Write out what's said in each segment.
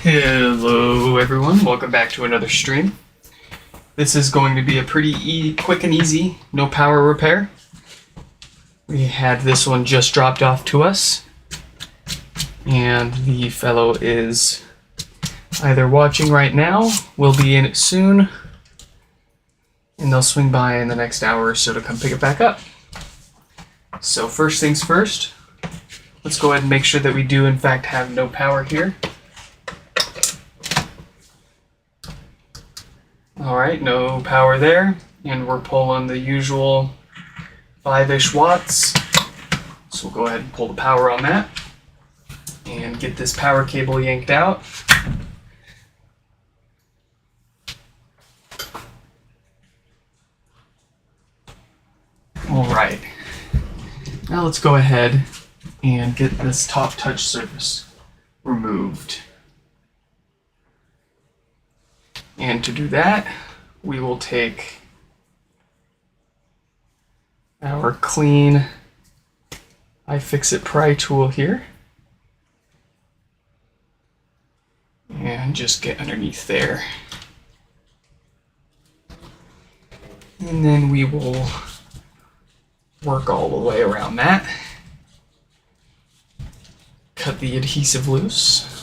Hello everyone, welcome back to another stream. This is going to be a pretty quick and easy, no power repair. We had this one just dropped off to us, and the fellow is either watching right now, will be in it soon, and they'll swing by in the next hour or so to come pick it back up. So first things first, let's go ahead and make sure that we do in fact have no power here. Alright, no power there, and we're pulling the usual 5-ish watts. So we'll go ahead and pull the power on that and get this power cable yanked out. Alright, now let's go ahead and get this top touch surface removed. And to do that, we will take our clean iFixit pry tool here and just get underneath there. And then we will work all the way around that. Cut the adhesive loose.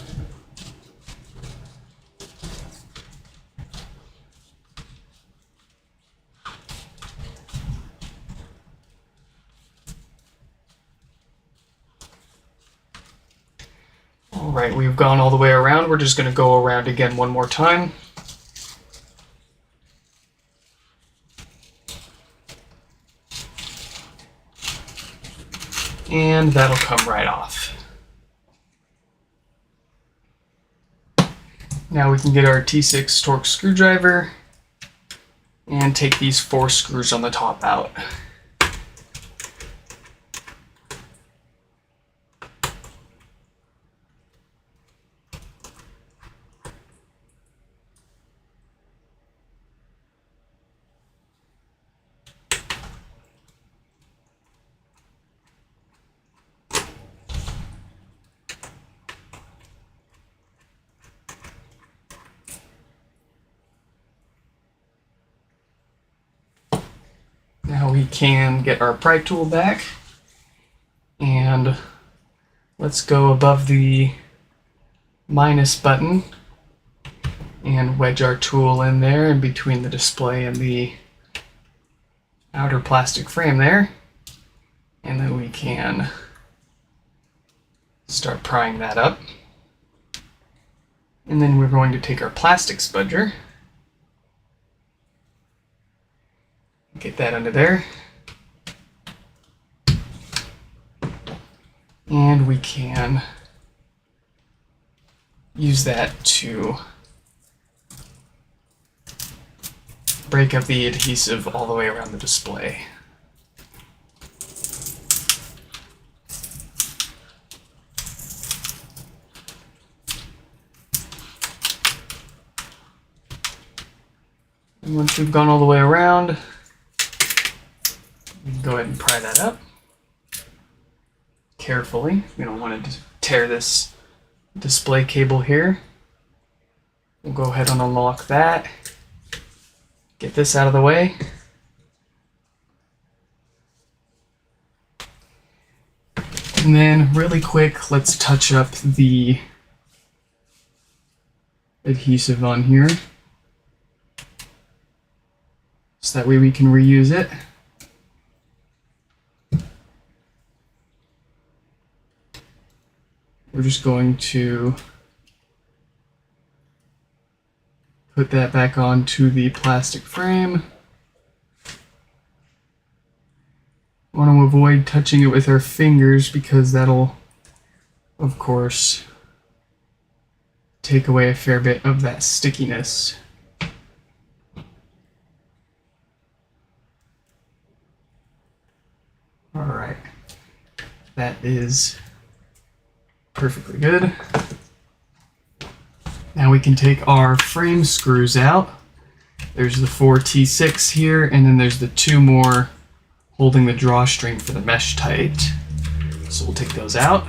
Alright, we've gone all the way around. We're just going to go around again one more time. And that'll come right off. Now we can get our T6 Torx screwdriver and take these 4 screws on the top out. Now we can get our pry tool back, and let's go above the minus button and wedge our tool in there in between the display and the outer plastic frame there, and then we can start prying that up. And then we're going to take our plastic spudger, get that under there, and we can use that to break up the adhesive all the way around the display. And once we've gone all the way around, we can go ahead and pry that up carefully. We don't want to tear this display cable here. We'll go ahead and unlock that. Get this out of the way. And then really quick, let's touch up the adhesive on here, so that way we can reuse it. We're just going to put that back onto the plastic frame. Want to avoid touching it with our fingers because that'll, of course, take away a fair bit of that stickiness. Alright, that is perfectly good. Now we can take our frame screws out. There's the 4 T6 here, and then there's the 2 more holding the drawstring for the mesh tight. So we'll take those out.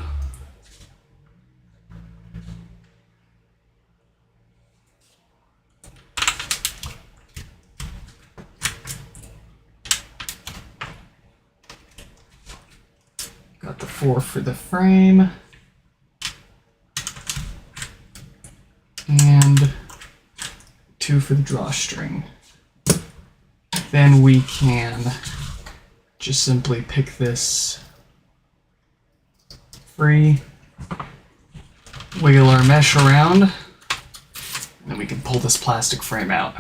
4 for the frame, and 2 for the drawstring. Then we can just simply pick this free, wiggle our mesh around, and then we can pull this plastic frame out.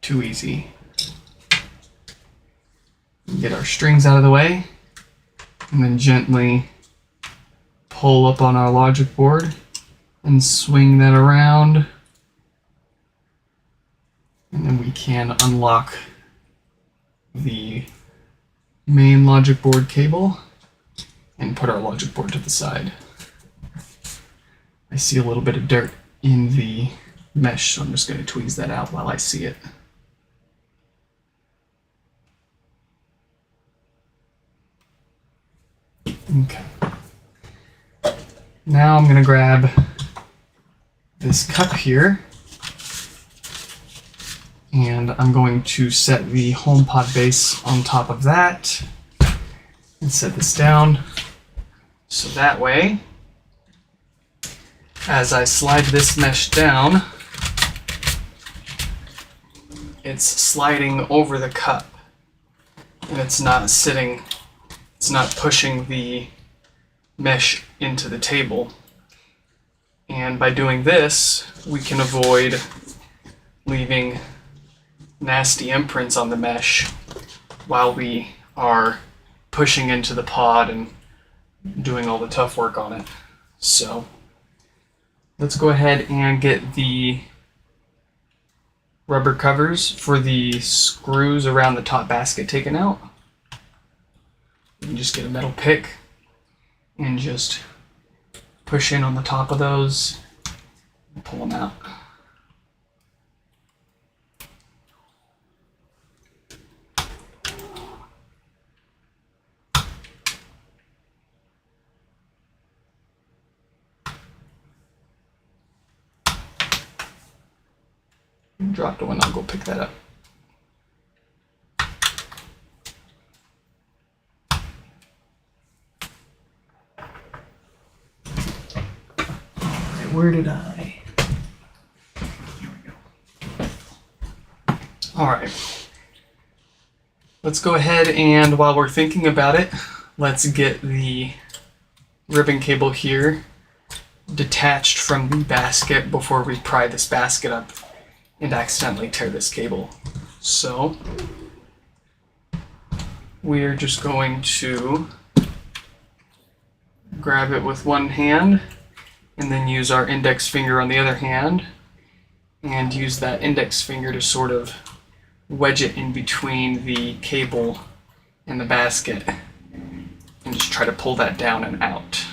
Too easy. Get our strings out of the way, and then gently pull up on our logic board and swing that around. And then we can unlock the main logic board cable and put our logic board to the side. I see a little bit of dirt in the mesh, so I'm just going to tweeze that out while I see it. Okay. Now I'm going to grab this cup here, and I'm going to set the HomePod base on top of that and set this down. So that way, as I slide this mesh down, it's sliding over the cup and it's not sitting, it's not pushing the mesh into the table. And by doing this, we can avoid leaving nasty imprints on the mesh while we are pushing into the pod and doing all the tough work on it. So let's go ahead and get the rubber covers for the screws around the top basket taken out. You can just get a metal pick and just push in on the top of those and pull them out. Dropped one, I'll go pick that up. Where did I? Here we go. All right. Let's go ahead and while we're thinking about it, let's get the ribbon cable here detached from the basket before we pry this basket up and accidentally tear this cable. So we're just going to grab it with one hand and then use our index finger on the other hand and use that index finger to sort of wedge it in between the cable and the basket and just try to pull that down and out.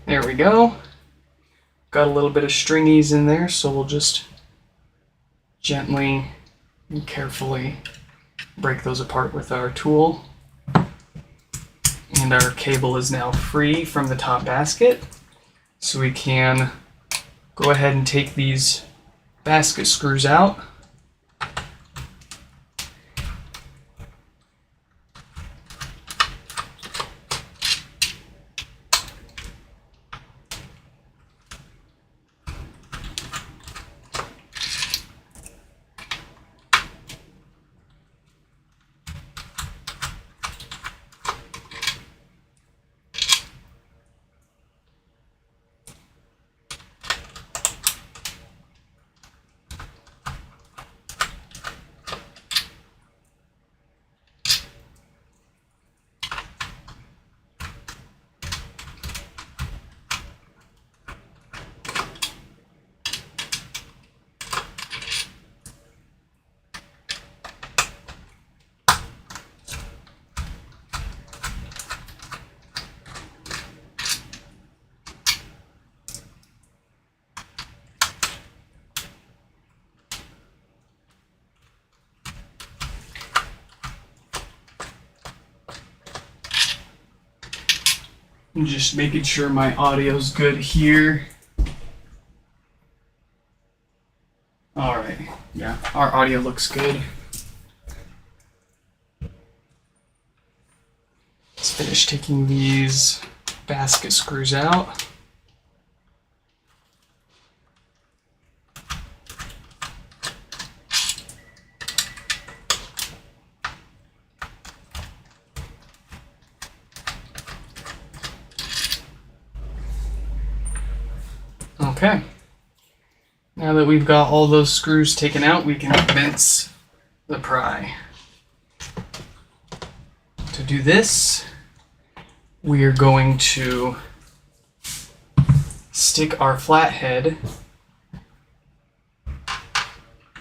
There we go. Got a little bit of stringies in there, so we'll just gently and carefully break those apart with our tool. And our cable is now free from the top basket, so we can go ahead and take these basket screws out. I'm just making sure my audio's good here. Alright, yeah, our audio looks good. Let's finish taking these basket screws out. Okay, now that we've got all those screws taken out, we can commence the pry. To do this, we are going to stick our flathead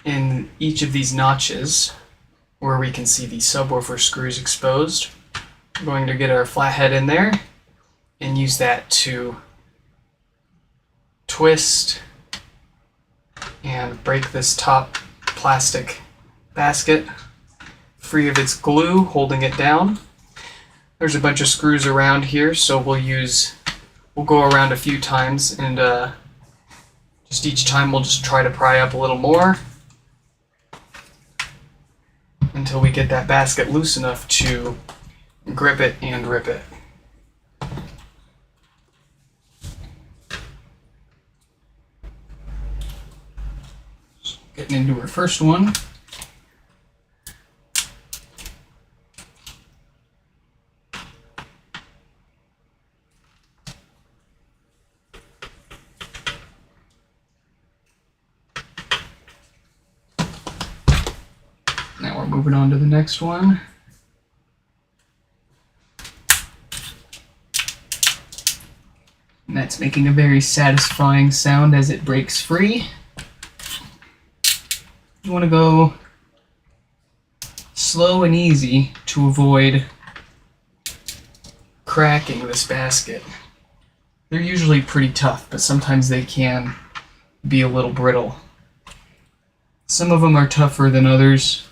in each of these notches where we can see the subwoofer screws exposed. We're going to get our flathead in there and use that to twist and break this top plastic basket free of its glue holding it down. There's a bunch of screws around here, so we'll go around a few times, and just each time we'll just try to pry up a little more until we get that basket loose enough to grip it and rip it. Getting into our first one. Now we're moving on to the next one. And that's making a very satisfying sound as it breaks free. You want to go slow and easy to avoid cracking this basket. They're usually pretty tough, but sometimes they can be a little brittle. Some of them are tougher than others.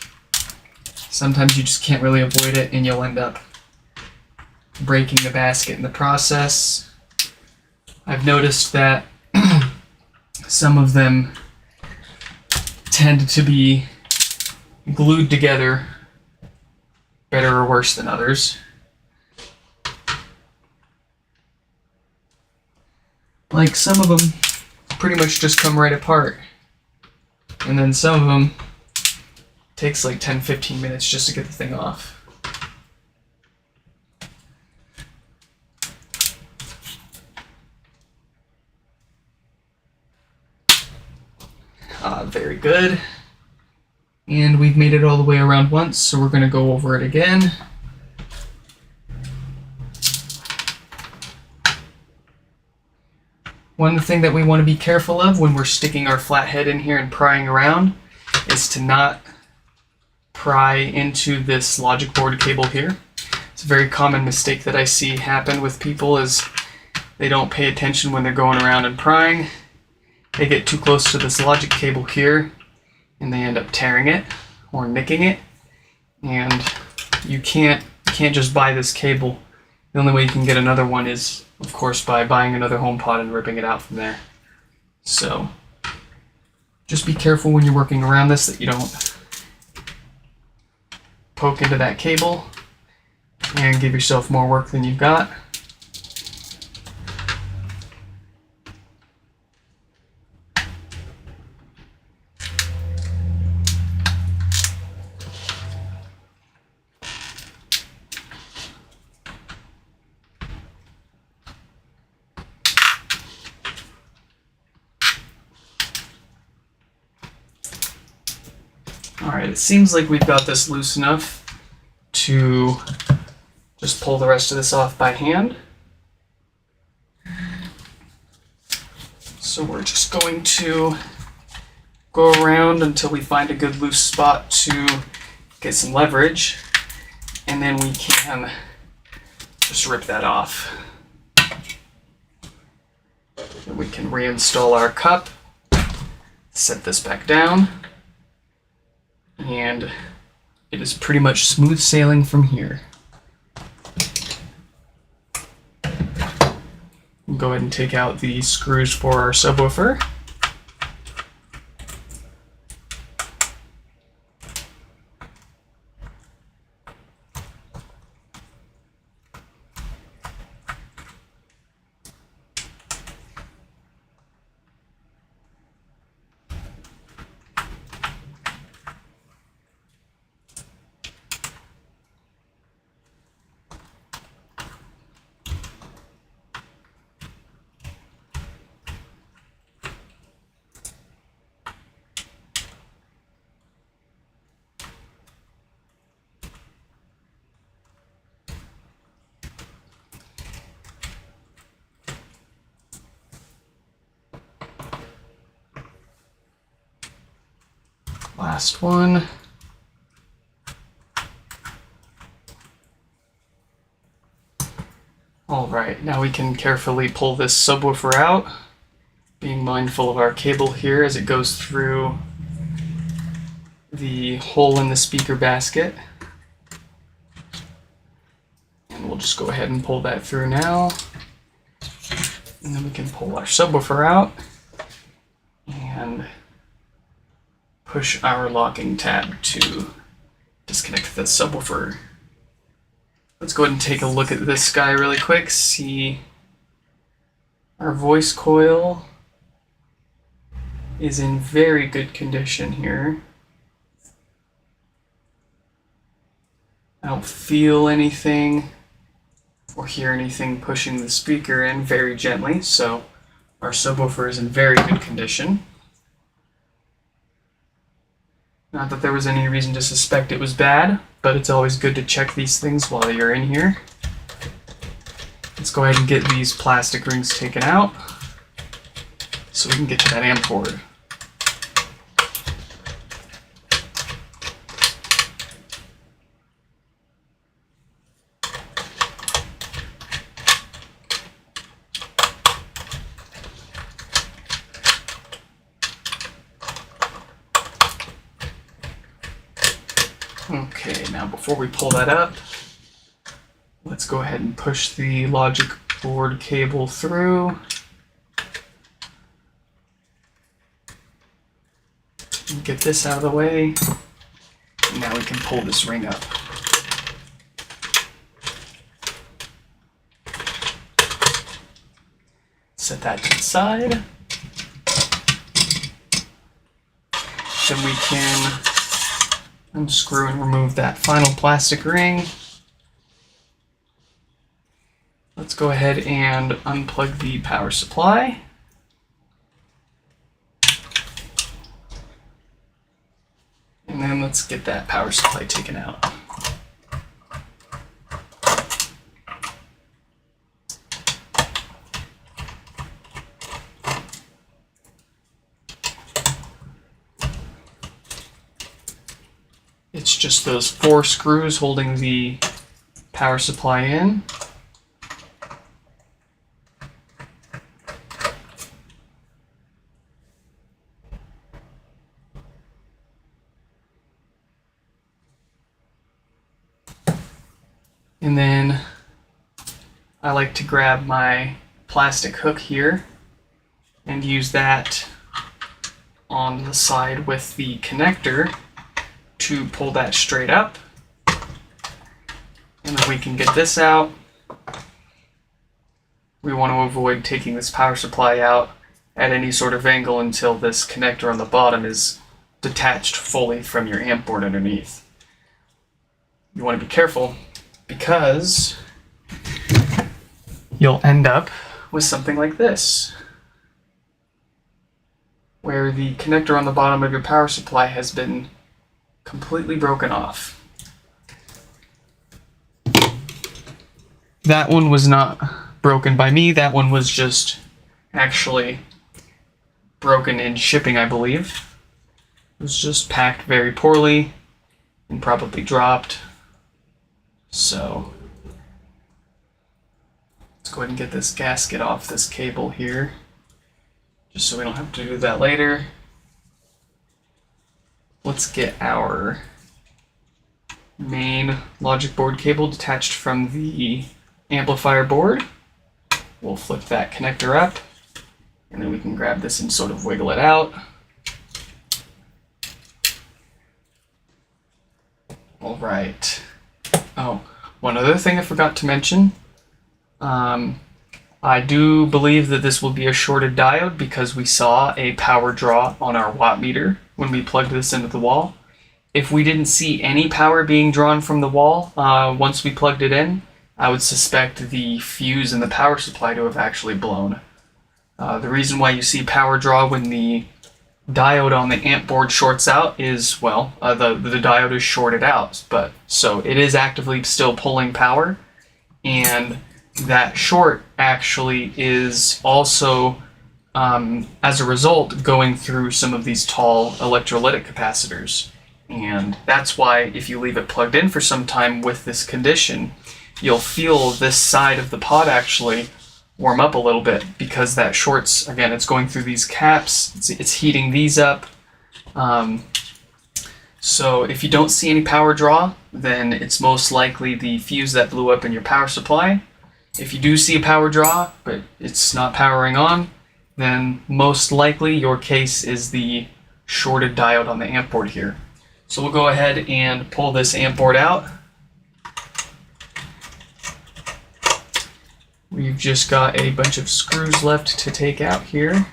Sometimes you just can't really avoid it and you'll end up breaking the basket in the process. I've noticed that some of them tend to be glued together better or worse than others. Like some of them pretty much just come right apart, and then some of them takes like 10-15 minutes just to get the thing off. Very good. And we've made it all the way around once, so we're going to go over it again. One thing that we want to be careful of when we're sticking our flathead in here and prying around is to not pry into this logic board cable here. It's a very common mistake that I see happen with people is they don't pay attention when they're going around and prying. They get too close to this logic cable here and they end up tearing it or nicking it, and you can't just buy this cable. The only way you can get another one is, of course, by buying another HomePod and ripping it out from there. So just be careful when you're working around this that you don't poke into that cable and give yourself more work than you've got. Alright, it seems like we've got this loose enough to just pull the rest of this off by hand. So we're just going to go around until we find a good loose spot to get some leverage, and then we can just rip that off. And we can reinstall our cup, set this back down, and it is pretty much smooth sailing from here. We'll go ahead and take out the screws for our subwoofer. Last one. All right, now we can carefully pull this subwoofer out, being mindful of our cable here as it goes through the hole in the speaker basket. And we'll just go ahead and pull that through now. And then we can pull our subwoofer out and push our locking tab to disconnect the subwoofer. Let's go ahead and take a look at this guy really quick. See, our voice coil is in very good condition here. I don't feel anything or hear anything pushing the speaker in very gently, so our subwoofer is in very good condition. Not that there was any reason to suspect it was bad, but it's always good to check these things while you're in here. Let's go ahead and get these plastic rings taken out so we can get to that amp board. Okay, now before we pull that up, let's go ahead and push the logic board cable through. And get this out of the way. And now we can pull this ring up. Set that to the side. Then we can unscrew and remove that final plastic ring. Let's go ahead and unplug the power supply. And then let's get that power supply taken out. It's just those 4 screws holding the power supply in. And then I like to grab my plastic hook here and use that on the side with the connector to pull that straight up. And then we can get this out. We want to avoid taking this power supply out at any sort of angle until this connector on the bottom is detached fully from your amp board underneath. You want to be careful because you'll end up with something like this, where the connector on the bottom of your power supply has been completely broken off. That one was not broken by me. That one was just actually broken in shipping, I believe. It was just packed very poorly and probably dropped. So let's go ahead and get this gasket off this cable here, just so we don't have to do that later. Let's get our main logic board cable detached from the amplifier board. we'll flip that connector up, and then we can grab this and sort of wiggle it out. All right. Oh, one other thing I forgot to mention. I do believe that this will be a shorted diode because we saw a power draw on our watt meter when we plugged this into the wall. If we didn't see any power being drawn from the wall once we plugged it in, I would suspect the fuse in the power supply to have actually blown. The reason why you see power draw when the diode on the amp board shorts out is, well, the diode is shorted out, but so it is actively still pulling power, and that short actually is also, as a result, going through some of these tall electrolytic capacitors. And that's why if you leave it plugged in for some time with this condition, you'll feel this side of the pod actually warm up a little bit, because that short's, again, it's going through these caps, it's heating these up. So if you don't see any power draw, then it's most likely the fuse that blew up in your power supply. If you do see a power draw, but it's not powering on, then most likely your case is the shorted diode on the amp board here. So we'll go ahead and pull this amp board out. We've just got a bunch of screws left to take out here.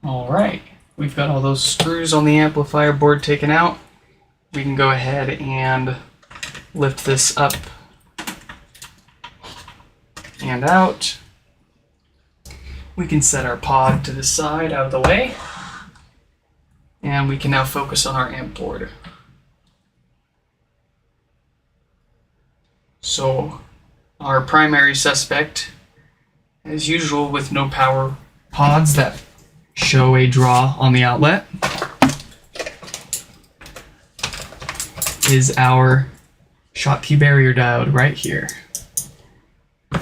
Alright, we've got all those screws on the amplifier board taken out. We can go ahead and lift this up and out. We can set our pod to the side out of the way, and we can now focus on our amp board. So our primary suspect, as usual with no power pods that show a draw on the outlet, is our Schottky barrier diode right here.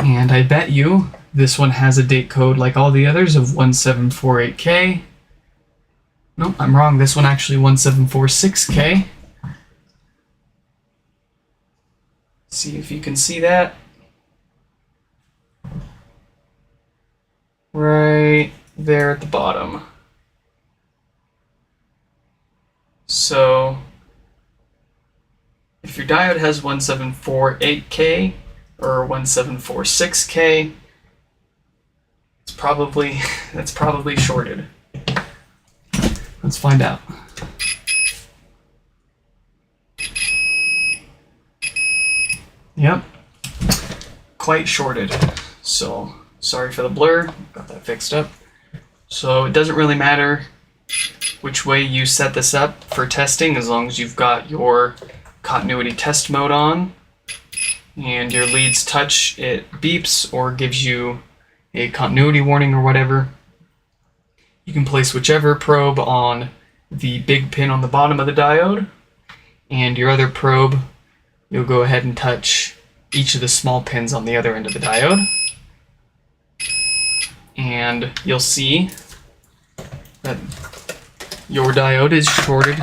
And I bet you this one has a date code like all the others of 1748K. No, I'm wrong. This one actually 1746K. See if you can see that. Right there at the bottom. So if your diode has 1748K or 1746K, that's probably shorted. Let's find out. Yep, quite shorted. So sorry for the blur, got that fixed up. So it doesn't really matter which way you set this up for testing, as long as you've got your continuity test mode on and your leads touch, it beeps or gives you a continuity warning or whatever. You can place whichever probe on the big pin on the bottom of the diode, and your other probe, you'll go ahead and touch each of the small pins on the other end of the diode. And you'll see that your diode is shorted,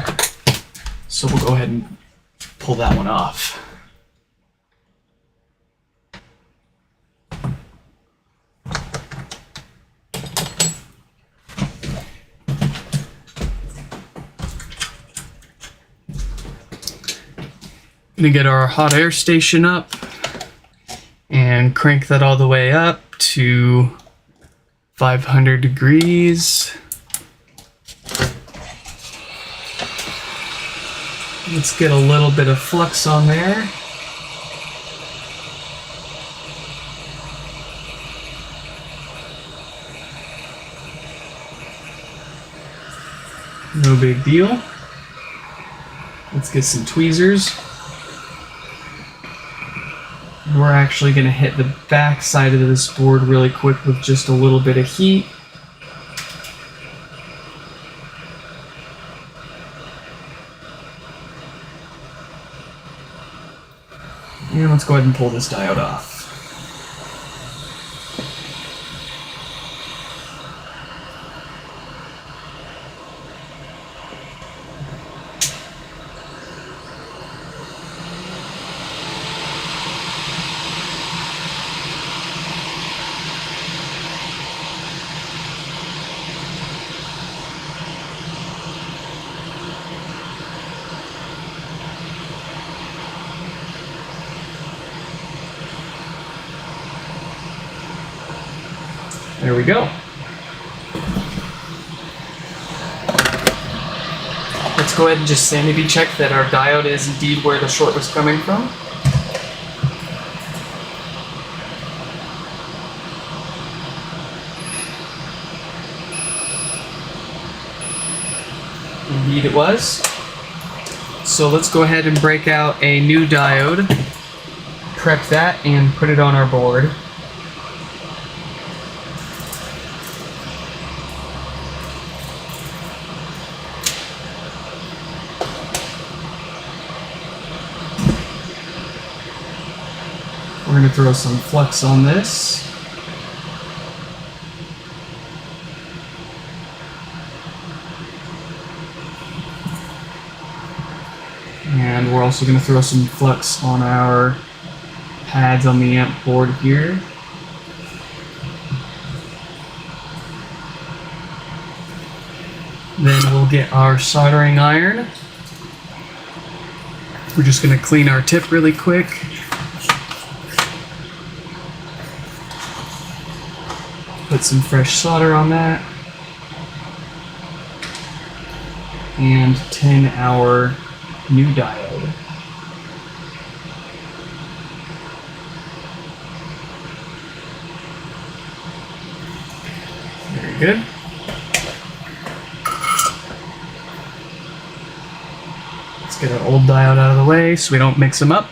so we'll go ahead and pull that one off. Gonna get our hot air station up and crank that all the way up to 500 degrees. Let's get a little bit of flux on there. No big deal. Let's get some tweezers. We're actually going to hit the back side of this board really quick with just a little bit of heat. And let's go ahead and pull this diode off. There we go. Let's go ahead and just sanity check that our diode is indeed where the short was coming from. Indeed it was. So let's go ahead and break out a new diode, prep that, and put it on our board. We're going to throw some flux on this. And we're also going to throw some flux on our pads on the amp board here. Then we'll get our soldering iron. We're just going to clean our tip really quick. Put some fresh solder on that. And 10 our new diode. Very good. Let's get our old diode out of the way so we don't mix them up.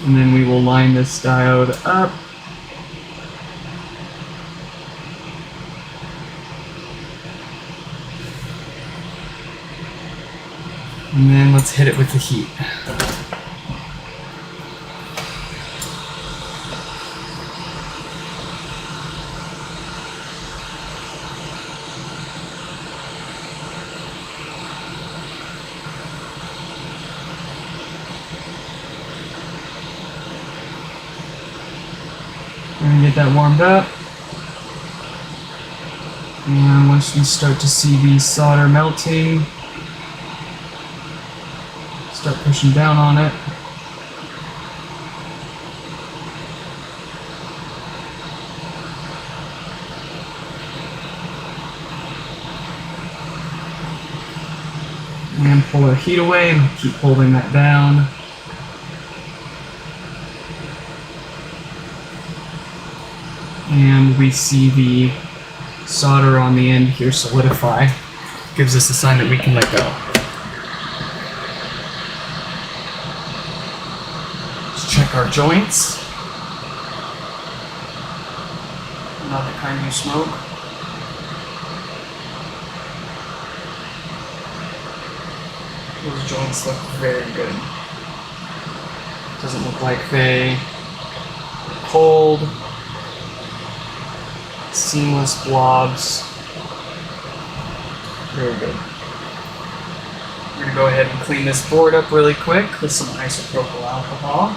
And then we will line this diode up. And then let's hit it with the heat. We're going to get that warmed up. And once we start to see the solder melting, start pushing down on it. And pull our heat away and keep holding that down. And we see the solder on the end here solidify. Gives us a sign that we can let go. Let's check our joints. Not the kind you smoke. Those joints look very good. Doesn't look like they are cold. Seamless blobs. Very good. We're going to go ahead and clean this board up really quick with some isopropyl alcohol.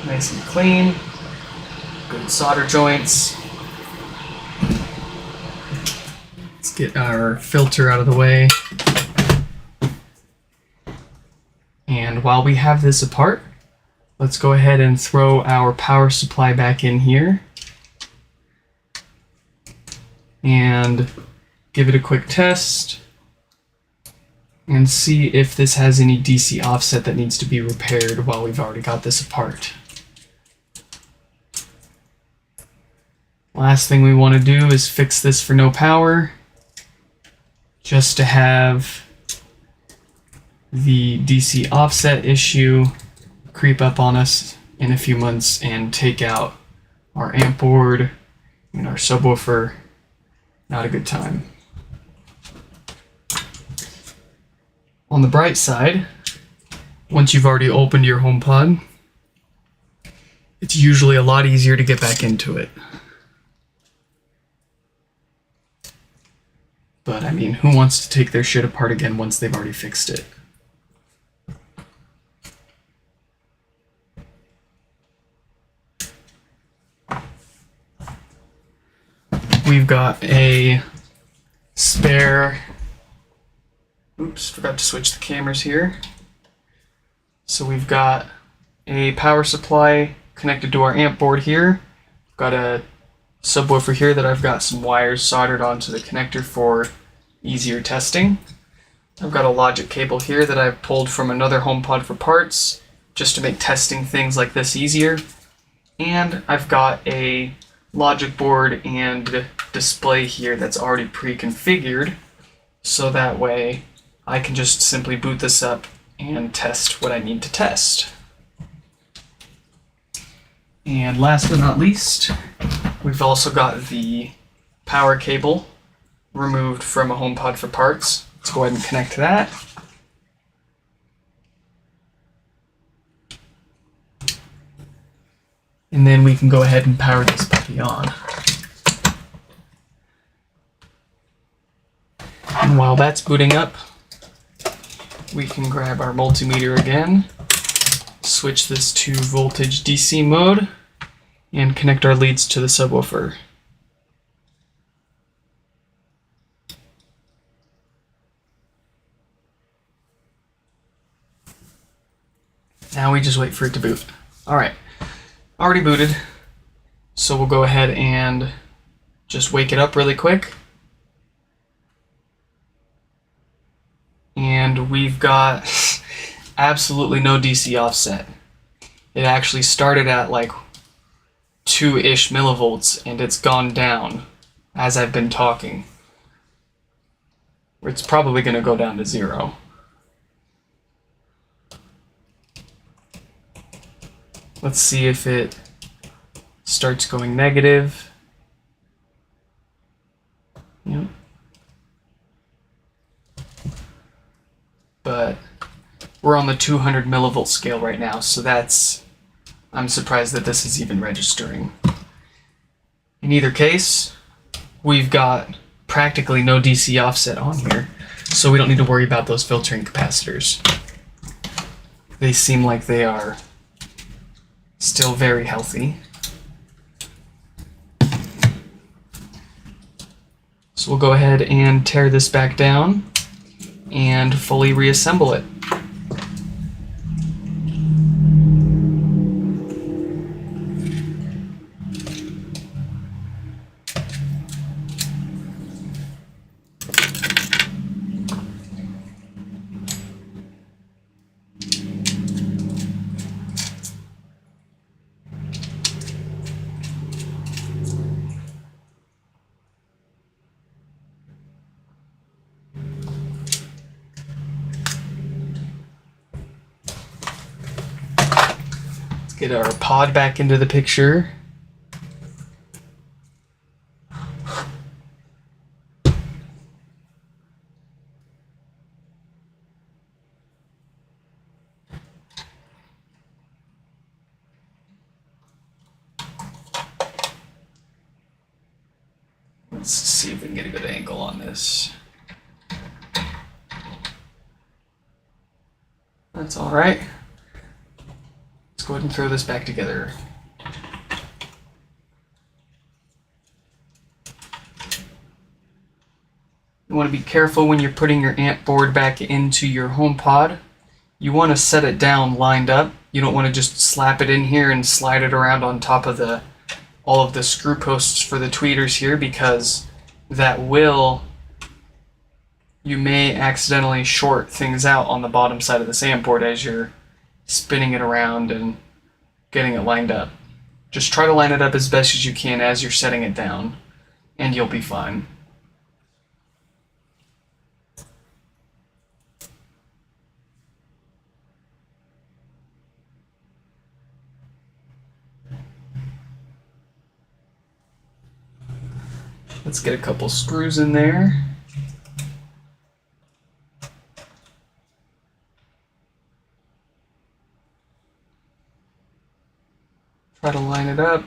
Nice and clean. Good solder joints. Let's get our filter out of the way. And while we have this apart, let's go ahead and throw our power supply back in here and give it a quick test and see if this has any DC offset that needs to be repaired while we've already got this apart. Last thing we want to do is fix this for no power, just to have the DC offset issue creep up on us in a few months and take out our amp board and our subwoofer. Not a good time. On the bright side, once you've already opened your HomePod, it's usually a lot easier to get back into it. But I mean, who wants to take their shit apart again once they've already fixed it? We've got a spare, oops, forgot to switch the cameras here. So we've got a power supply connected to our amp board here. Got a subwoofer here that I've got some wires soldered onto the connector for easier testing. I've got a logic cable here that I've pulled from another HomePod for parts, just to make testing things like this easier. And I've got a logic board and display here that's already pre-configured, so that way I can just simply boot this up and test what I need to test. And last but not least, we've also got the power cable removed from a HomePod for parts. Let's go ahead and connect that. And then we can go ahead and power this puppy on. And while that's booting up, we can grab our multimeter again, switch this to voltage DC mode, and connect our leads to the subwoofer. Now we just wait for it to boot. Alright, already booted, so we'll go ahead and just wake it up really quick. And we've got absolutely no DC offset. It actually started at like 2-ish millivolts and it's gone down as I've been talking. It's probably going to go down to 0. Let's see if it starts going negative. Yep. But we're on the 200 millivolt scale right now, so I'm surprised that this is even registering. In either case, we've got practically no DC offset on here, so we don't need to worry about those filtering capacitors. They seem like they are still very healthy. So we'll go ahead and tear this back down and fully reassemble it. Get our pod back into the picture. Let's see if we can get a good angle on this. That's all right. go ahead and throw this back together. You want to be careful when you're putting your amp board back into your HomePod. You want to set it down lined up. You don't want to just slap it in here and slide it around on top of all of the screw posts for the tweeters here, because you may accidentally short things out on the bottom side of this amp board as you're spinning it around and getting it lined up. Just try to line it up as best as you can as you're setting it down, and you'll be fine. Let's get a couple screws in there. Try to line it up.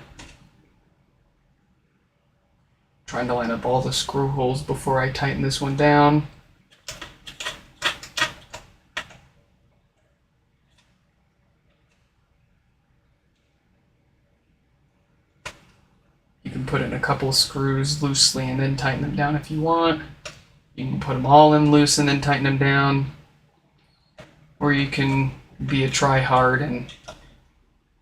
Trying to line up all the screw holes before I tighten this one down. You can put in a couple screws loosely and then tighten them down if you want. You can put them all in loose and then tighten them down. Or you can be a try-hard and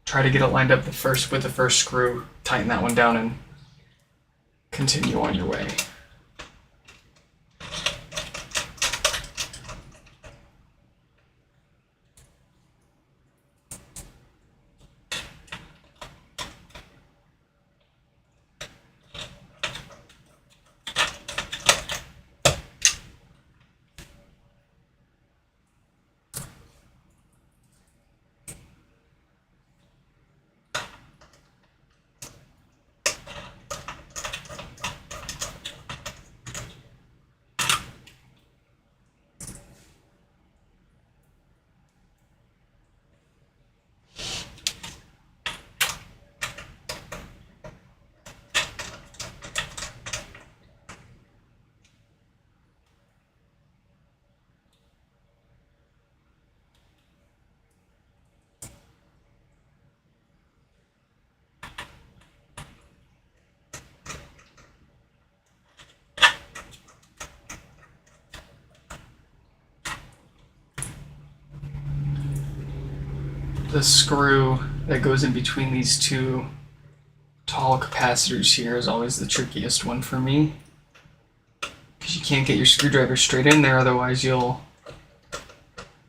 try to get it lined up with the first screw, tighten that one down, and continue on your way. The screw that goes in between these two tall capacitors here is always the trickiest one for me, because you can't get your screwdriver straight in there, otherwise you'll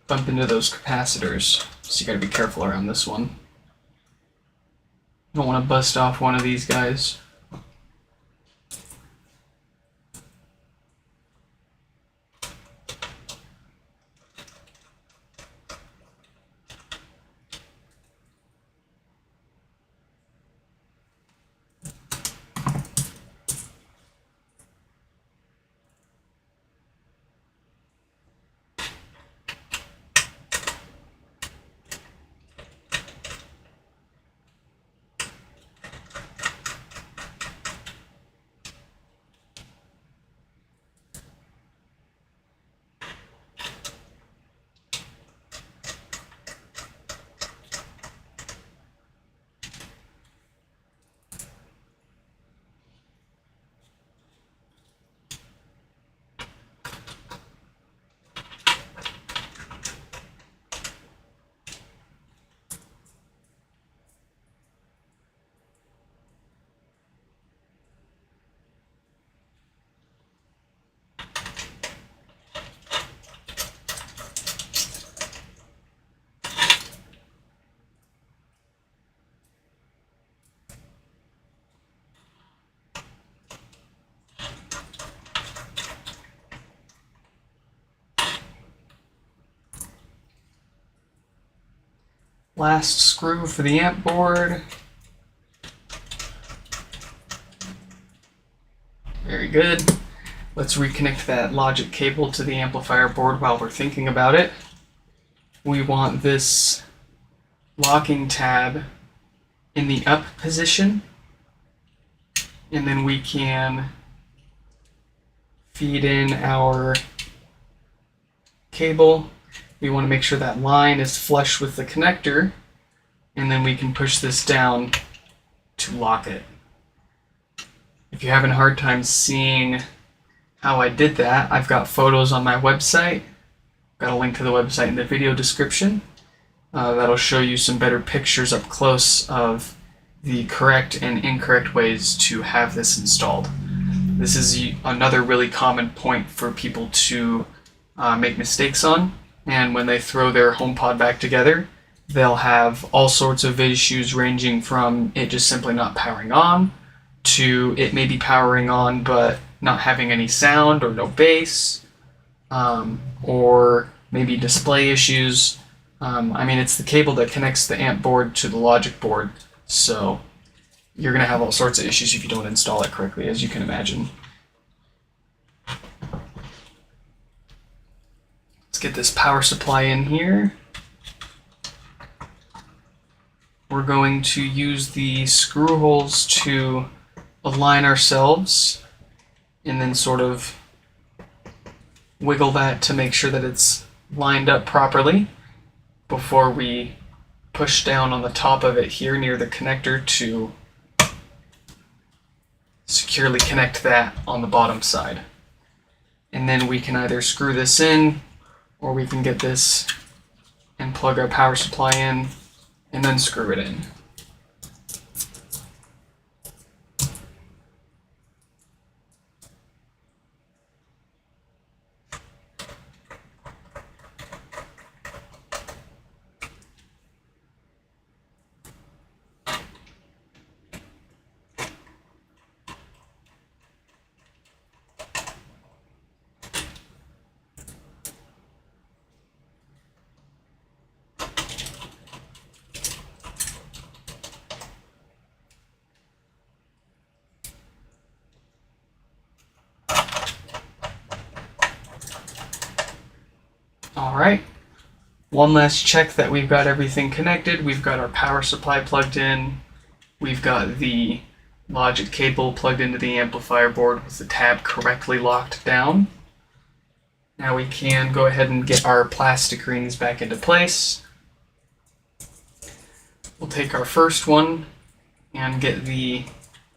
bump into those capacitors. So you gotta be careful around this one. You don't want to bust off one of these guys. Last screw for the amp board. Very good. Let's reconnect that logic cable to the amplifier board while we're thinking about it. We want this locking tab in the up position, and then we can feed in our cable. We want to make sure that line is flush with the connector and then we can push this down to lock it. If you're having a hard time seeing how I did that, I've got photos on my website. Got a link to the website in the video description. That'll show you some better pictures up close of the correct and incorrect ways to have this installed. This is another really common point for people to make mistakes on, and when they throw their HomePod back together, they'll have all sorts of issues ranging from it just simply not powering on, to it maybe powering on but not having any sound or no bass, or maybe display issues. I mean, it's the cable that connects the amp board to the logic board, so you're going to have all sorts of issues if you don't install it correctly, as you can imagine. Let's get this power supply in here. We're going to use the screw holes to align ourselves and then sort of wiggle that to make sure that it's lined up properly before we push down on the top of it here near the connector to securely connect that on the bottom side. And then we can either screw this in, or we can get this and plug our power supply in and then screw it in. Alright, one last check that we've got everything connected. We've got our power supply plugged in. We've got the logic cable plugged into the amplifier board with the tab correctly locked down. Now we can go ahead and get our plastic rings back into place. We'll take our first one and get the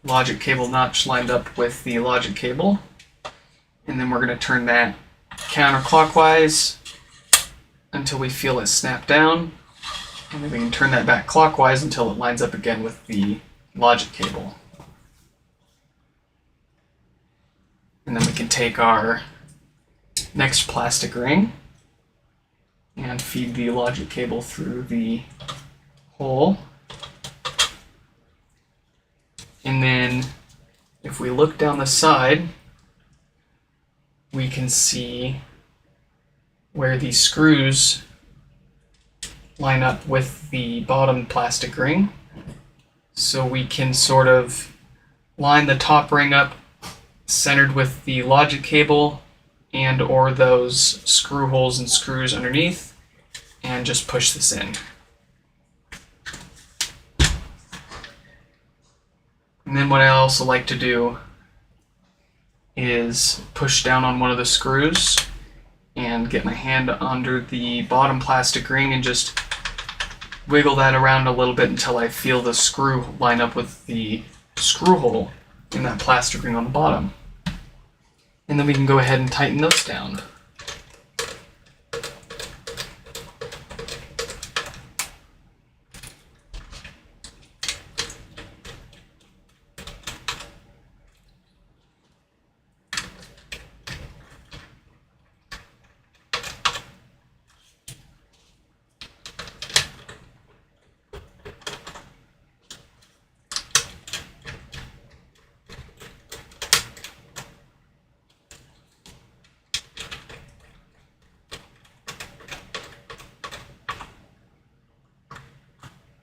logic cable notch lined up with the logic cable. And then we're going to turn that counterclockwise until we feel it snap down, and then we can turn that back clockwise until it lines up again with the logic cable. And then we can take our next plastic ring and feed the logic cable through the hole. And then if we look down the side, we can see where these screws line up with the bottom plastic ring. So we can sort of line the top ring up centered with the logic cable and or those screw holes and screws underneath, and just push this in. And then what I also like to do is push down on one of the screws and get my hand under the bottom plastic ring and just wiggle that around a little bit until I feel the screw line up with the screw hole in that plastic ring on the bottom. And then we can go ahead and tighten those down.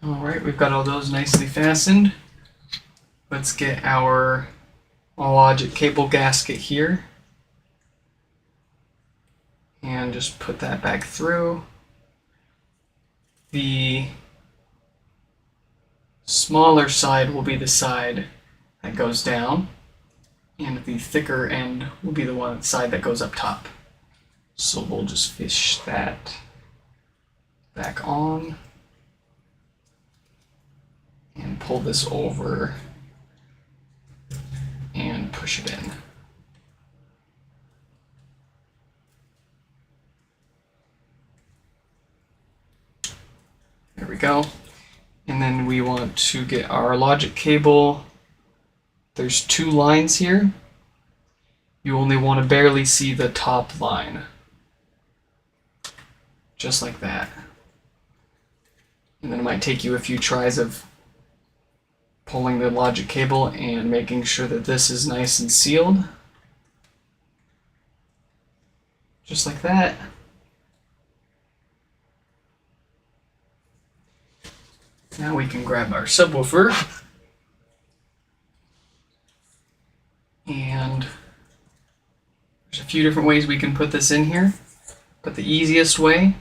Alright, we've got all those nicely fastened. Let's get our logic cable gasket here. And just put that back through. The smaller side will be the side that goes down, and the thicker end will be the side that goes up top. So we'll just fish that back on. and pull this over and push it in. There we go. And then we want to get our logic cable. There's 2 lines here. You only want to barely see the top line. Just like that. And then it might take you a few tries of pulling the logic cable and making sure that this is nice and sealed. Just like that. Now we can grab our subwoofer. And there's a few different ways we can put this in here, but the easiest way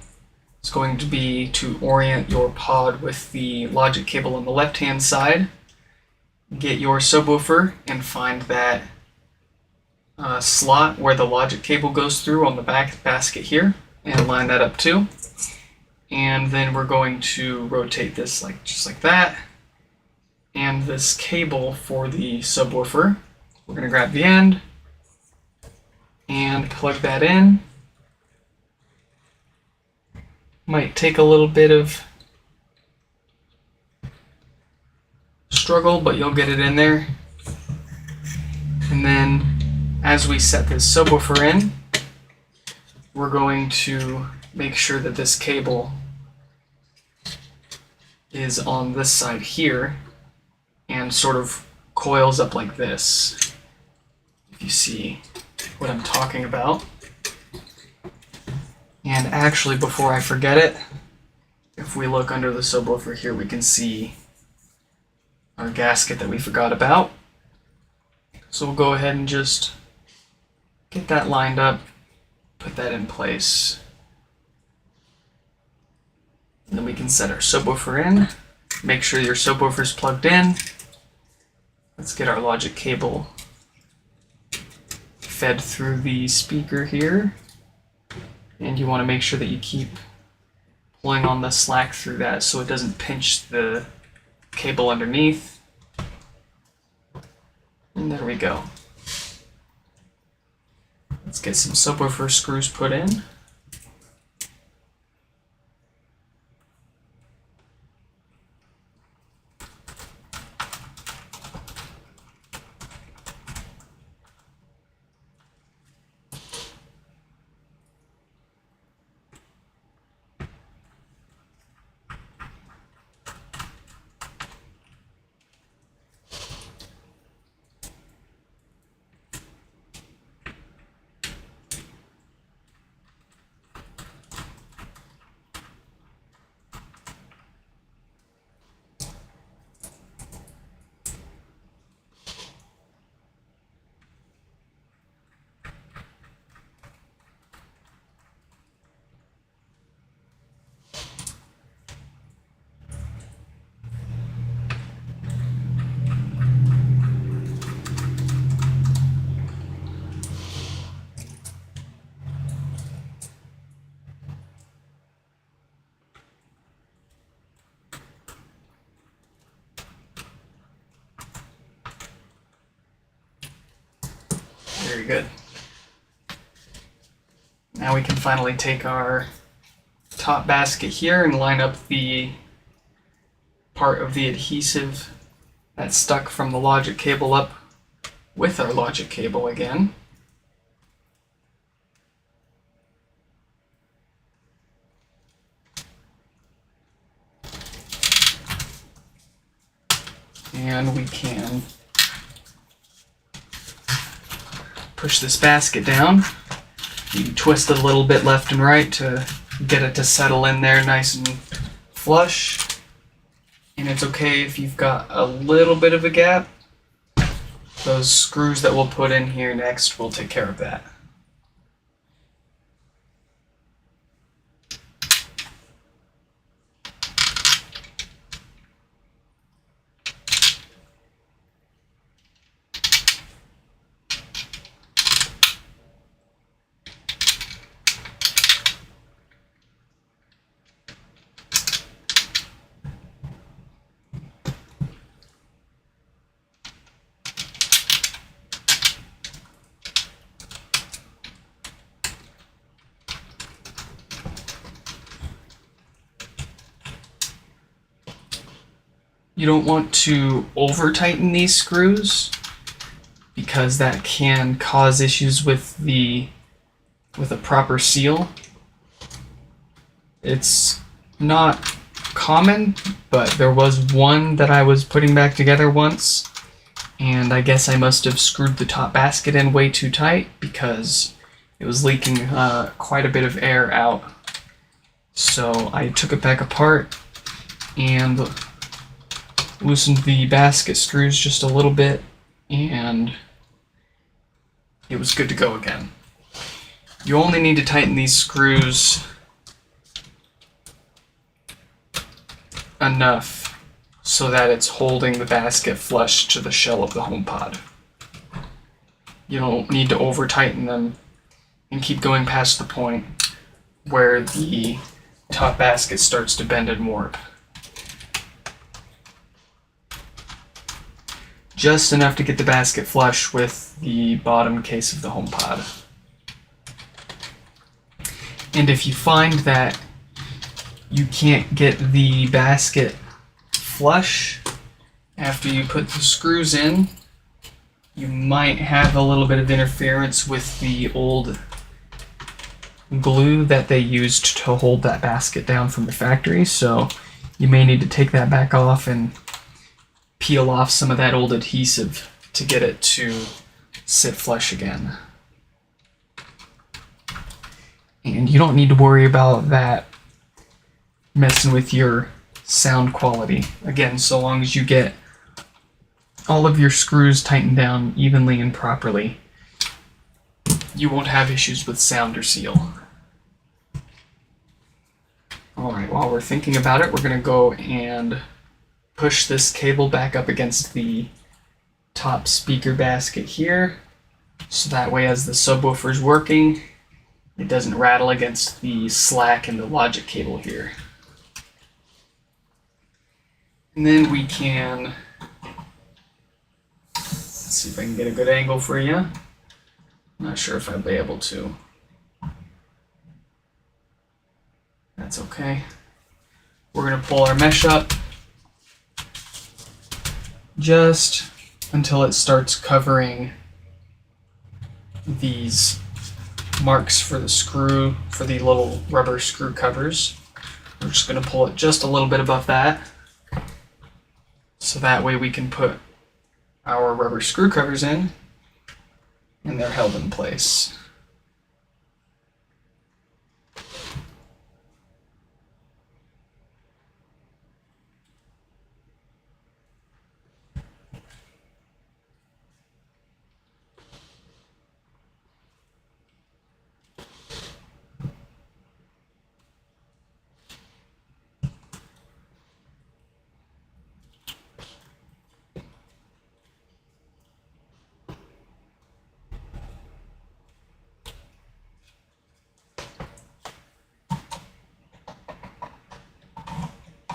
is going to be to orient your pod with the logic cable on the left-hand side. Get your subwoofer and find that slot where the logic cable goes through on the back basket here, and line that up too. And then we're going to rotate this just like that. And this cable for the subwoofer, we're going to grab the end and plug that in. Might take a little bit of struggle, but you'll get it in there. And then as we set this subwoofer in, we're going to make sure that this cable is on this side here and sort of coils up like this, if you see what I'm talking about. And actually, before I forget it, if we look under the subwoofer here, we can see our gasket that we forgot about. So we'll go ahead and just get that lined up, put that in place. And then we can set our subwoofer in. Make sure your subwoofer is plugged in. Let's get our logic cable fed through the speaker here. And you want to make sure that you keep pulling on the slack through that so it doesn't pinch the cable underneath. And there we go. Let's get some subwoofer screws put in. Very good. Now we can finally take our top basket here and line up the part of the adhesive that's stuck from the logic cable up with our logic cable again. And we can push this basket down. You can twist it a little bit left and right to get it to settle in there nice and flush. And it's okay if you've got a little bit of a gap. Those screws that we'll put in here next will take care of that. You don't want to over tighten these screws because that can cause issues with a proper seal. It's not common, but there was one that I was putting back together once, and I guess I must have screwed the top basket in way too tight because it was leaking quite a bit of air out. So I took it back apart and loosened the basket screws just a little bit, and it was good to go again. You only need to tighten these screws enough so that it's holding the basket flush to the shell of the HomePod. You don't need to over tighten them and keep going past the point where the top basket starts to bend and warp. Just enough to get the basket flush with the bottom case of the HomePod. And if you find that you can't get the basket flush after you put the screws in, you might have a little bit of interference with the old glue that they used to hold that basket down from the factory, so you may need to take that back off and peel off some of that old adhesive to get it to sit flush again. And you don't need to worry about that messing with your sound quality. Again, so long as you get all of your screws tightened down evenly and properly, you won't have issues with sound or seal. Alright, while we're thinking about it, we're going to go and push this cable back up against the top speaker basket here, so that way as the subwoofer is working, it doesn't rattle against the slack in the logic cable here. And then we can, let's see if I can get a good angle for you. I'm not sure if I'll be able to. That's okay. We're going to pull our mesh up just until it starts covering these marks for the screw, for the little rubber screw covers. We're just going to pull it just a little bit above that, so that way we can put our rubber screw covers in and they're held in place.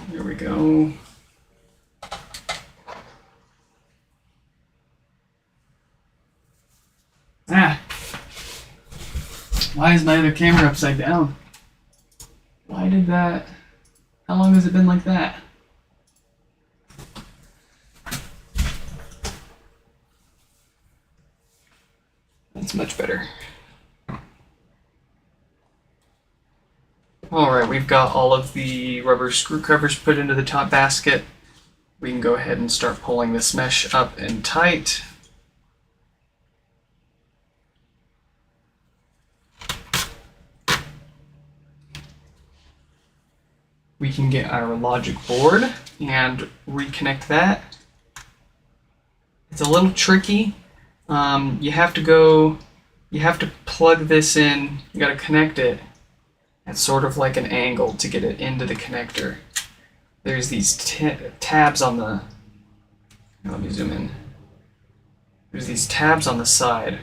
Here we go. Ah! Why is my other camera upside down? Why did that? How long has it been like that? That's much better. Alright, we've got all of the rubber screw covers put into the top basket. We can go ahead and start pulling this mesh up and tight. We can get our logic board and reconnect that. It's a little tricky. You have to plug this in, you gotta connect it at sort of like an angle to get it into the connector. There's these tabs on the, let me zoom in. There's these tabs on the side.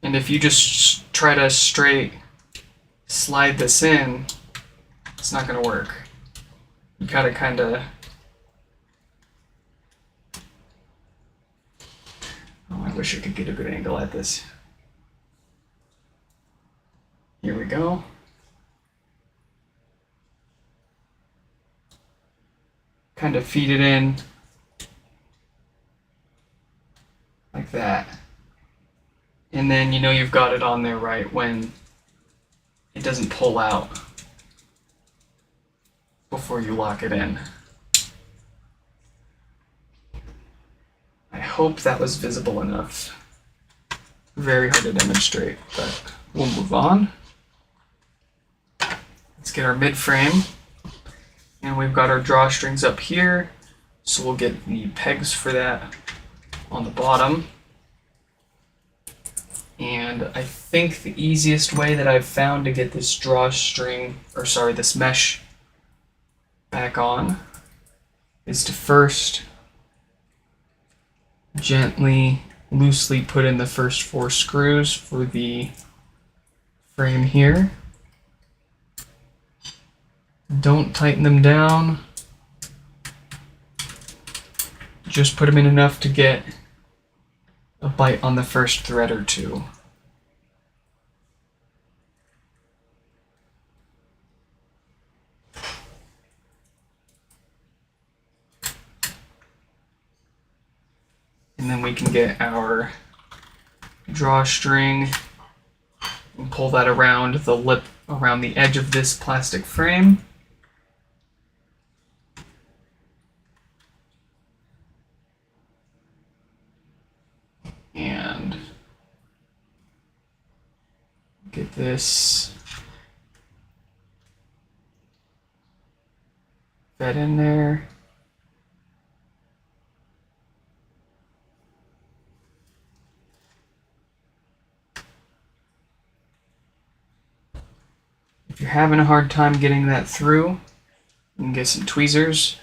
And if you just try to straight slide this in, it's not gonna work. You gotta kinda, oh, I wish I could get a good angle at this. Here we go. kind of feed it in like that. And then you know you've got it on there right when it doesn't pull out before you lock it in. I hope that was visible enough. Very hard to demonstrate, but we'll move on. Let's get our mid frame. And we've got our drawstrings up here, so we'll get the pegs for that on the bottom. And I think the easiest way that I've found to get this this mesh back on is to first gently, loosely put in the first 4 screws for the frame here. Don't tighten them down. Just put them in enough to get a bite on the first thread or 2. And then we can get our drawstring and pull that around the lip, around the edge of this plastic frame. And get this fed in there. If you're having a hard time getting that through, you can get some tweezers.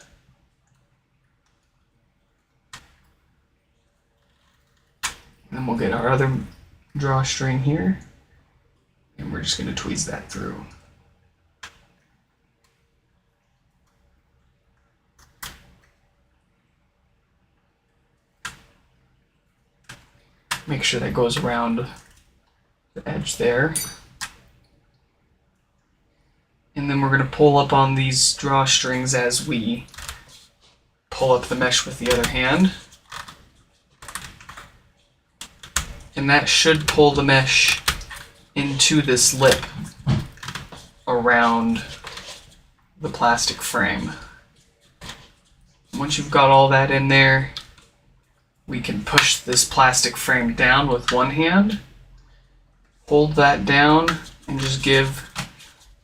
And then we'll get our other drawstring here, and we're just going to tweeze that through. Make sure that goes around the edge there. And then we're going to pull up on these drawstrings as we pull up the mesh with the other hand. And that should pull the mesh into this lip around the plastic frame. Once you've got all that in there, we can push this plastic frame down with one hand, hold that down, and just give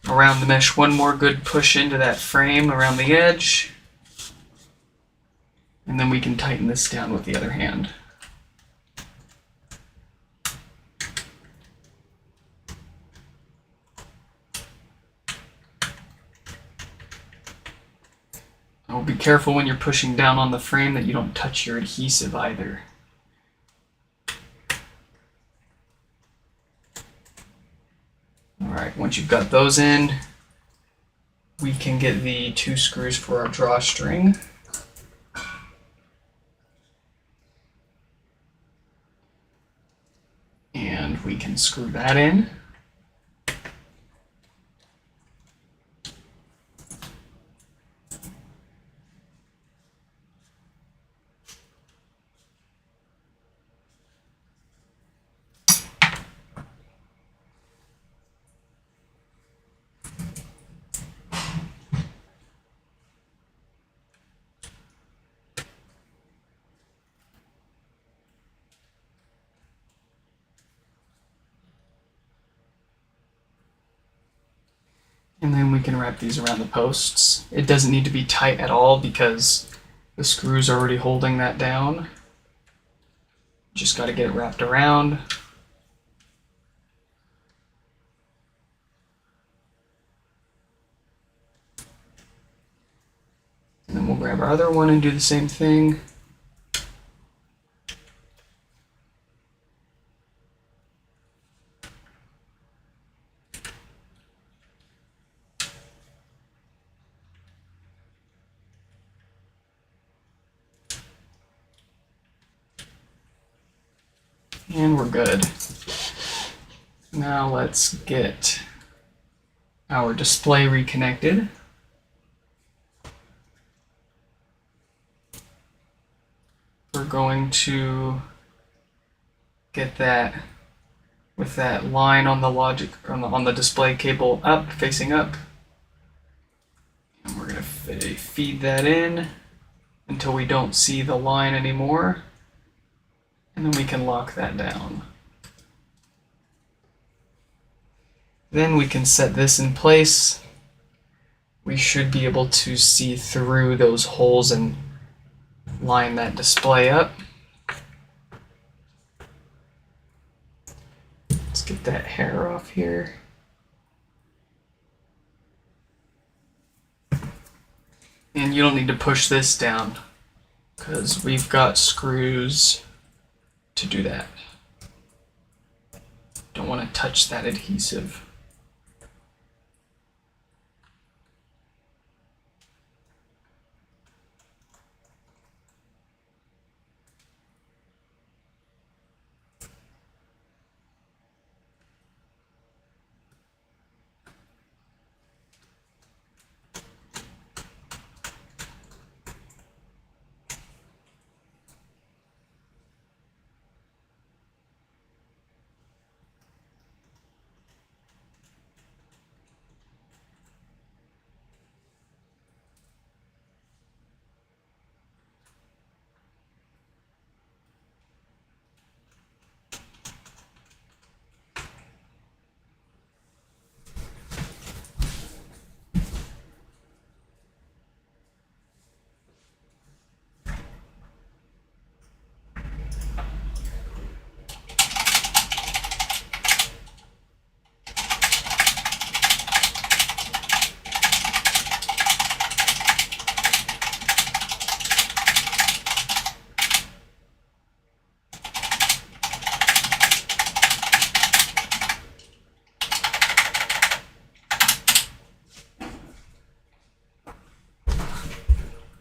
around the mesh one more good push into that frame around the edge. And then we can tighten this down with the other hand. Oh, be careful when you're pushing down on the frame that you don't touch your adhesive either. Alright, once you've got those in, we can get the 2 screws for our drawstring. And we can screw that in. And then we can wrap these around the posts. It doesn't need to be tight at all because the screw's already holding that down. Just got to get it wrapped around. And then we'll grab our other one and do the same thing. And we're good. Now let's get our display reconnected. going to get that with that line on the logic on the display cable up, facing up. And we're going to feed that in until we don't see the line anymore. And then we can lock that down. Then we can set this in place. We should be able to see through those holes and line that display up. Let's get that hair off here. And you don't need to push this down because we've got screws to do that. Don't want to touch that adhesive.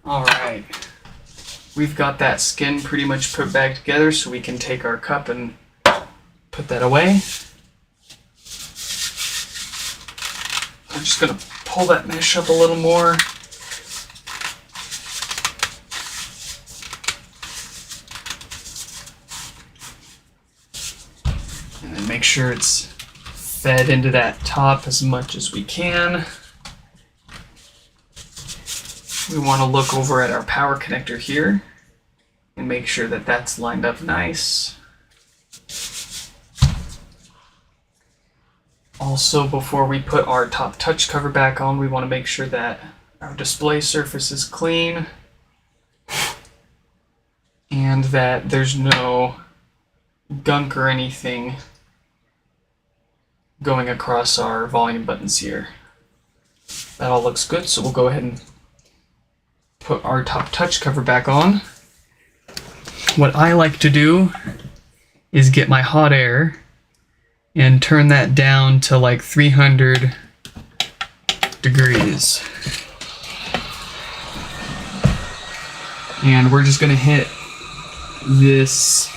Alright, we've got that skin pretty much put back together, so we can take our cup and put that away. I'm just going to pull that mesh up a little more. And then make sure it's fed into that top as much as we can. We want to look over at our power connector here and make sure that that's lined up nice. Also, before we put our top touch cover back on, we want to make sure that our display surface is clean and that there's no gunk or anything going across our volume buttons here. That all looks good, so we'll go ahead and put our top touch cover back on. What I like to do is get my hot air and turn that down to like 300 degrees. And we're just going to hit this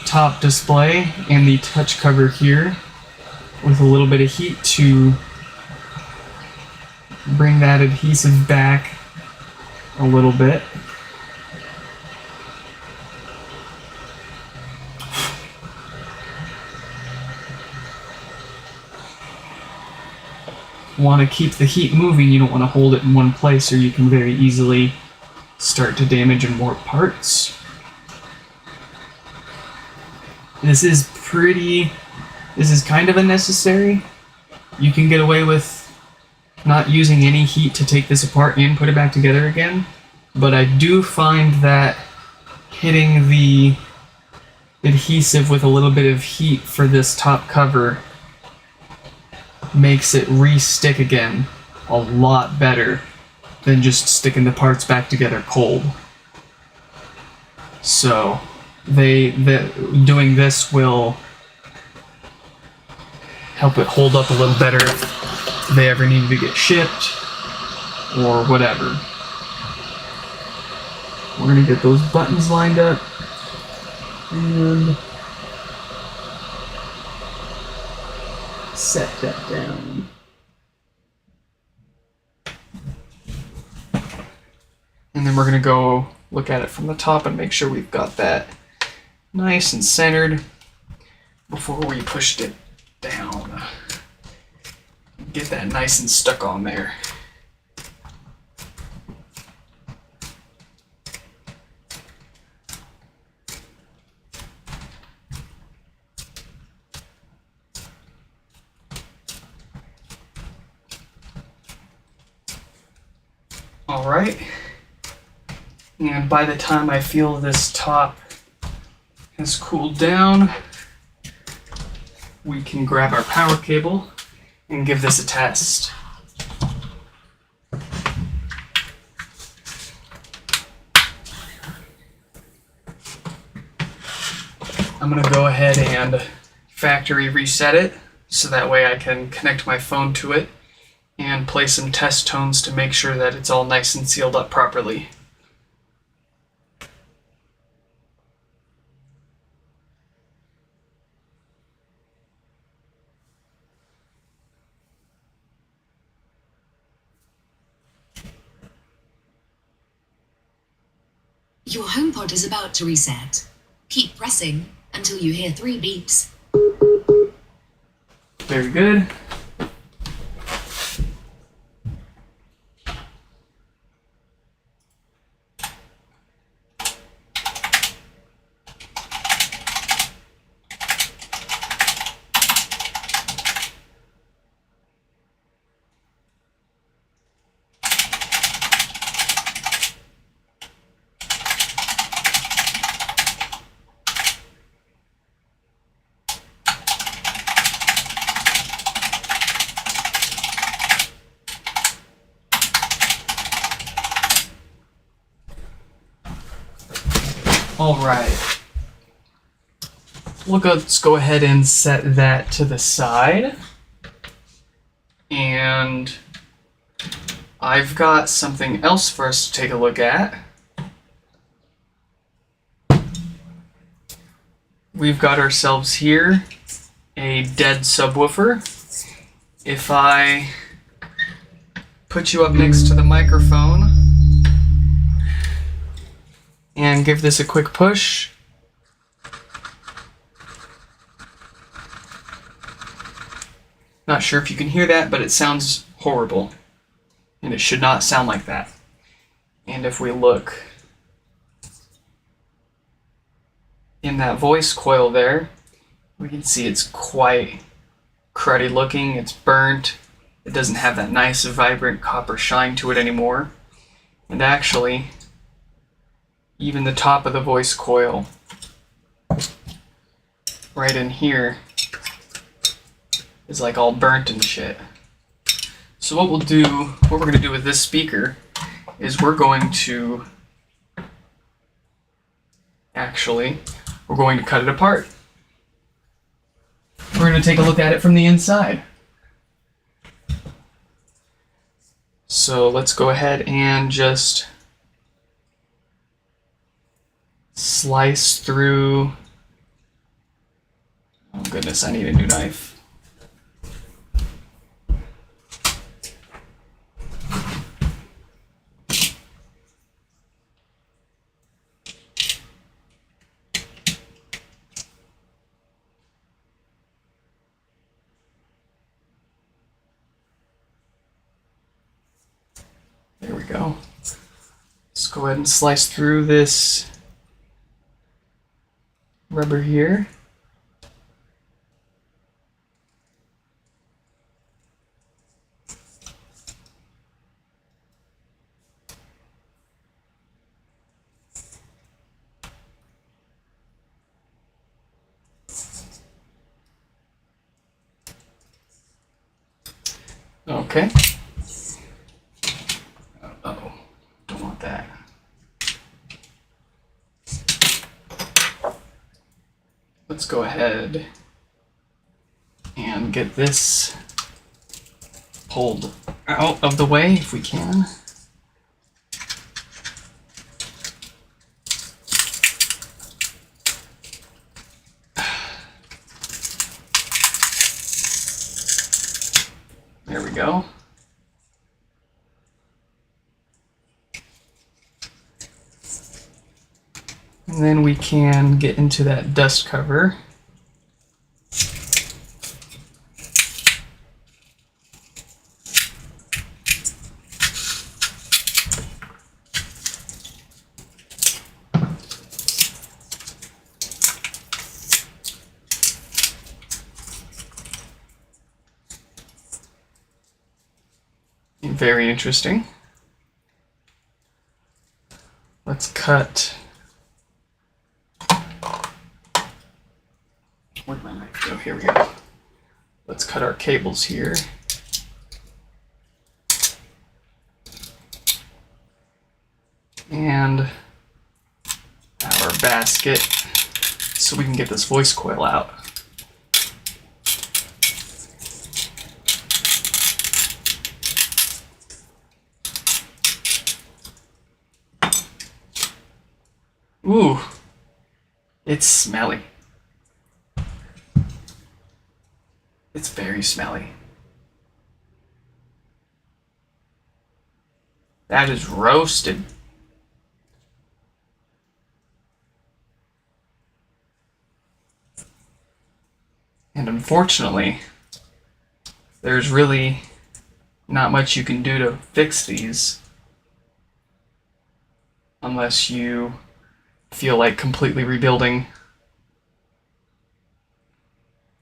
top display and the touch cover here with a little bit of heat to bring that adhesive back a little bit. Want to keep the heat moving, you don't want to hold it in one place or you can very easily start to damage and warp parts. This is kind of unnecessary. You can get away with not using any heat to take this apart and put it back together again, but I do find that hitting the adhesive with a little bit of heat for this top cover makes it re-stick again a lot better than just sticking the parts back together cold. So doing this will help it hold up a little better if they ever need to get shipped or whatever. We're going to get those buttons lined up and set that down. And then we're going to go look at it from the top and make sure we've got that nice and centered before we pushed it down. Get that nice and stuck on there. All right, and by the time I feel this top has cooled down, we can grab our power cable and give this a test. I'm gonna go ahead and factory reset it so that way I can connect my phone to it and play some test tones to make sure that it's all nice and sealed up properly. Your HomePod is about to reset. Keep pressing until you hear 3 beeps. Very good. All right. Let's go ahead and set that to the side. And I've got something else for us to take a look at. We've got ourselves here a dead subwoofer. If I put you up next to the microphone and give this a quick push, not sure if you can hear that, but it sounds horrible, and it should not sound like that. And if we look in that voice coil there, we can see it's quite cruddy looking, it's burnt, it doesn't have that nice vibrant copper shine to it anymore. And actually, even the top of the voice coil, right in here, is like all burnt and shit. So what we're going to do with this speaker is we're going to cut it apart. We're going to take a look at it from the inside. So let's go ahead and just slice through. Oh goodness, I need a new knife. There we go. Let's go ahead and slice through this rubber here. Okay. Uh-oh, don't want that. Let's go ahead and get this pulled out of the way if we can. There we go. And then we can get into that dust cover. Very interesting. Let's cut. Where'd my knife go? Here we go. Let's cut our cables here. And our basket so we can get this voice coil out. Ooh, it's smelly. It's very smelly. That is roasted. And unfortunately, there's really not much you can do to fix these unless you feel like completely rebuilding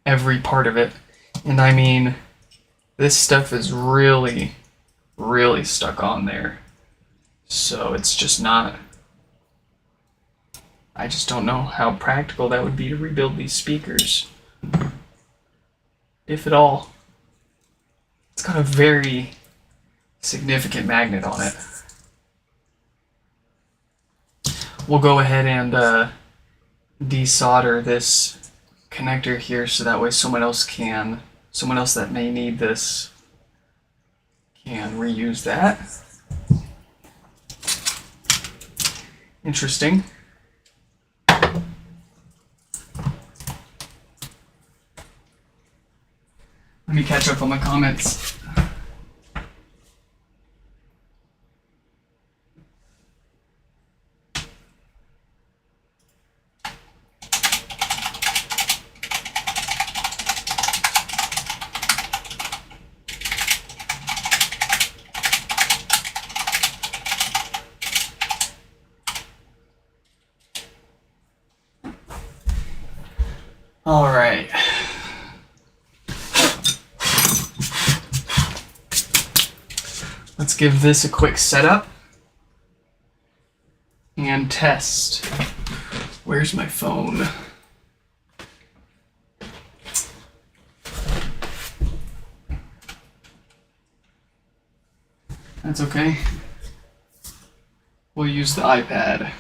every part of it. And I mean, this stuff is really, really stuck on there. So it's just not, I just don't know how practical that would be to rebuild these speakers, if at all. It's got a very significant magnet on it. We'll go ahead and desolder this connector here so that way someone else that may need this can reuse that. Interesting. Let me catch up on my comments. All right. Let's give this a quick setup and test. Where's my phone? That's okay. We'll use the iPad.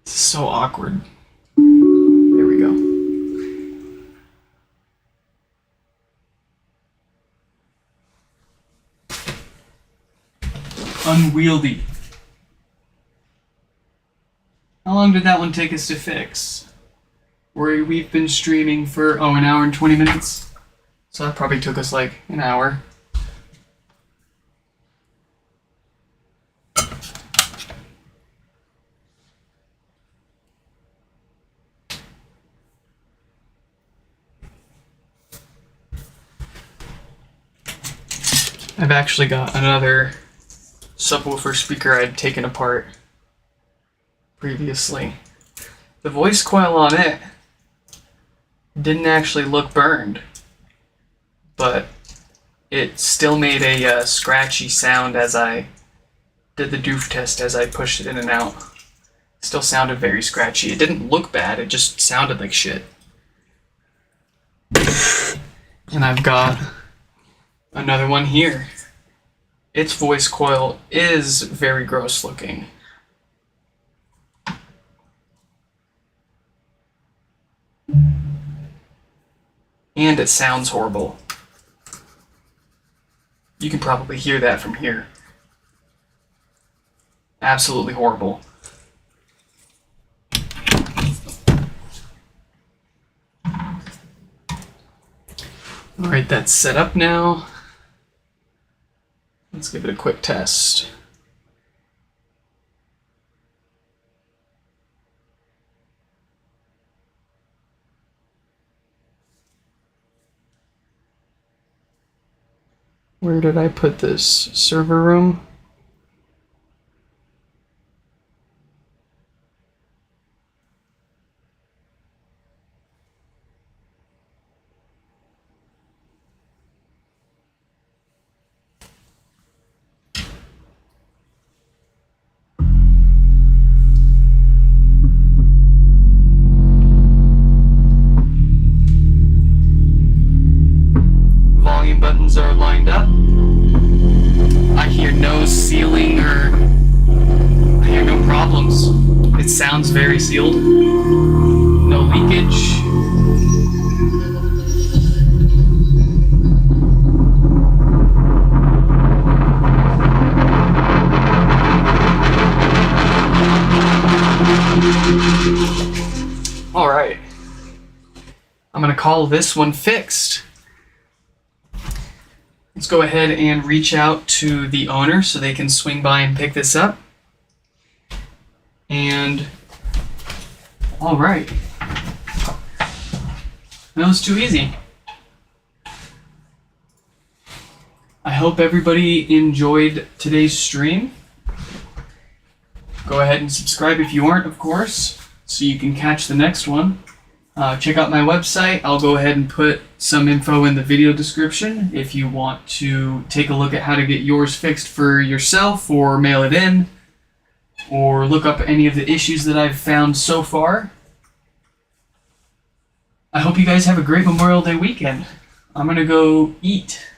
This is so awkward. There we go. Unwieldy. How long did that one take us to fix? We've been streaming for, an hour and 20 minutes. So that probably took us like an hour. I've actually got another subwoofer speaker I'd taken apart previously. The voice coil on it didn't actually look burned, but it still made a scratchy sound as I did the doof test as I pushed it in and out. It still sounded very scratchy. It didn't look bad, it just sounded like shit. And I've got another one here. Its voice coil is very gross looking. And it sounds horrible. You can probably hear that from here. Absolutely horrible. Alright, that's set up now. Let's give it a quick test. Where did I put this? Server room? Volume buttons are lined up. I hear no sealing or I hear no problems. It sounds very sealed. No leakage. All right. I'm gonna call this one fixed. Let's go ahead and reach out to the owner so they can swing by and pick this up. And, all right. That was too easy. I hope everybody enjoyed today's stream. Go ahead and subscribe if you aren't, of course, so you can catch the next one. Check out my website. I'll go ahead and put some info in the video description if you want to take a look at how to get yours fixed for yourself or mail it in or look up any of the issues that I've found so far. I hope you guys have a great Memorial Day weekend. I'm gonna go eat.